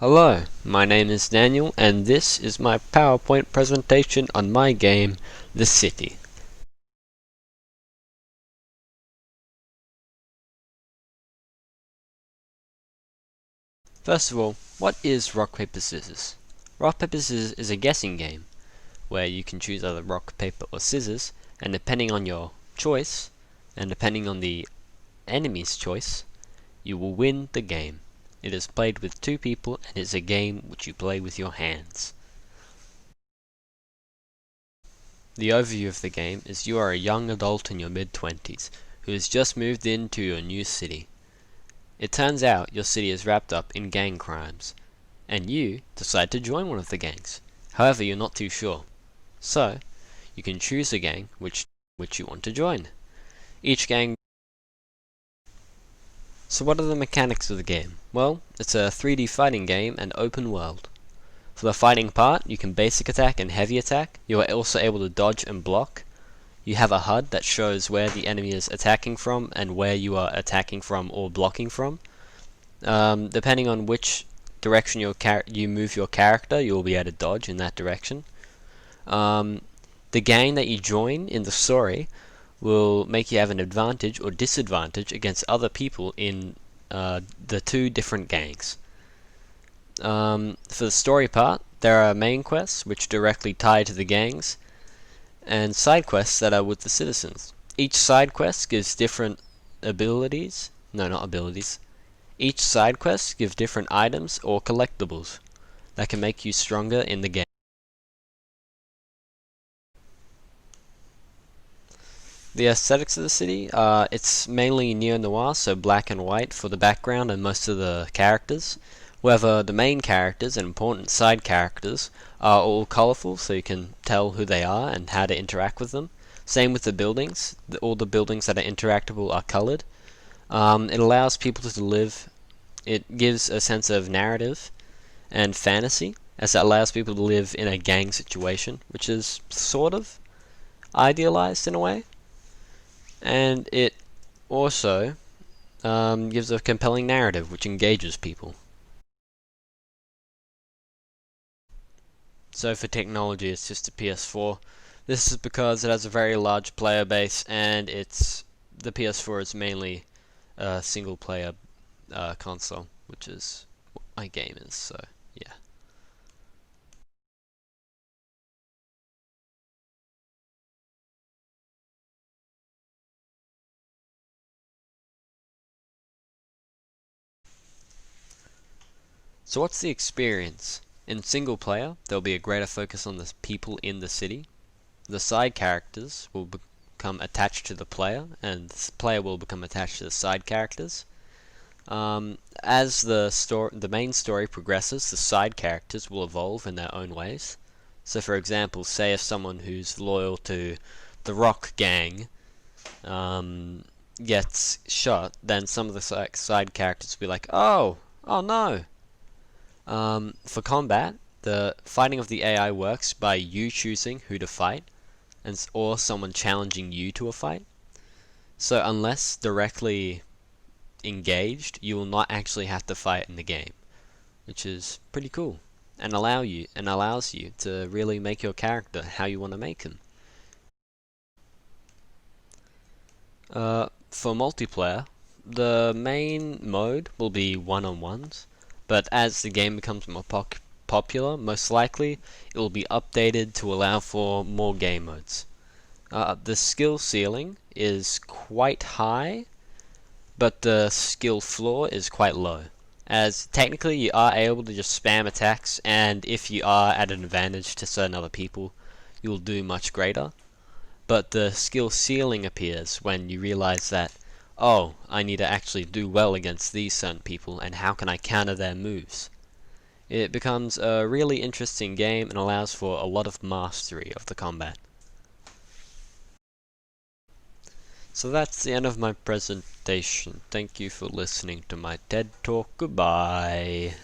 Hello, my name is Daniel and this is my PowerPoint presentation on my game, The City. First of all, what is Rock Paper Scissors? Rock Paper Scissors is a guessing game where you can choose either rock, paper or scissors, and depending on your choice and depending on the enemy's choice, you will win the game. It is played with two people and is a game which you play with your hands. The overview of the game is you are a young adult in your mid-20s who has just moved into your new city. It turns out your city is wrapped up in gang crimes, and you decide to join one of the gangs. However, you're not too sure. So, you can choose a gang which you want to join. Each gang. So what are the mechanics of the game? Well, it's a 3D fighting game and open world. For the fighting part, you can basic attack and heavy attack. You are also able to dodge and block. You have a HUD that shows where the enemy is attacking from and where you are attacking from or blocking from. Depending on which direction you move your character, you will be able to dodge in that direction. The gang that you join in the story will make you have an advantage or disadvantage against other people in the two different gangs. For the story part, there are main quests which directly tie to the gangs, and side quests that are with the citizens. Each side quest gives different abilities. No, not abilities. Each side quest gives different items or collectibles that can make you stronger in the game. The aesthetics of the city, it's mainly neo-noir, so black and white for the background and most of the characters. However, the main characters and important side characters are all colourful, so you can tell who they are and how to interact with them. Same with the buildings. All the buildings that are interactable are coloured. It allows people to live. It gives a sense of narrative and fantasy, as it allows people to live in a gang situation, which is sort of idealized in a way. And it also gives a compelling narrative which engages people. So for technology, it's just a PS4. This is because it has a very large player base, and the PS4 is mainly a single player console, which is what my game is, so yeah. So what's the experience? In single player, there'll be a greater focus on the people in the city. The side characters will become attached to the player, and the player will become attached to the side characters. As the main story progresses, the side characters will evolve in their own ways. So, for example, say if someone who's loyal to the Rock Gang gets shot, then some of the side characters will be like, "Oh, oh no!" For combat, the fighting of the AI works by you choosing who to fight, or someone challenging you to a fight. So unless directly engaged, you will not actually have to fight in the game, which is pretty cool, and allows you to really make your character how you want to make him. For multiplayer, the main mode will be one-on-ones, but as the game becomes more popular, most likely it will be updated to allow for more game modes. The skill ceiling is quite high, but the skill floor is quite low. As technically you are able to just spam attacks, and if you are at an advantage to certain other people, you'll do much greater. But the skill ceiling appears when you realize that, oh, I need to actually do well against these certain people, and how can I counter their moves? It becomes a really interesting game and allows for a lot of mastery of the combat. So that's the end of my presentation. Thank you for listening to my TED Talk. Goodbye.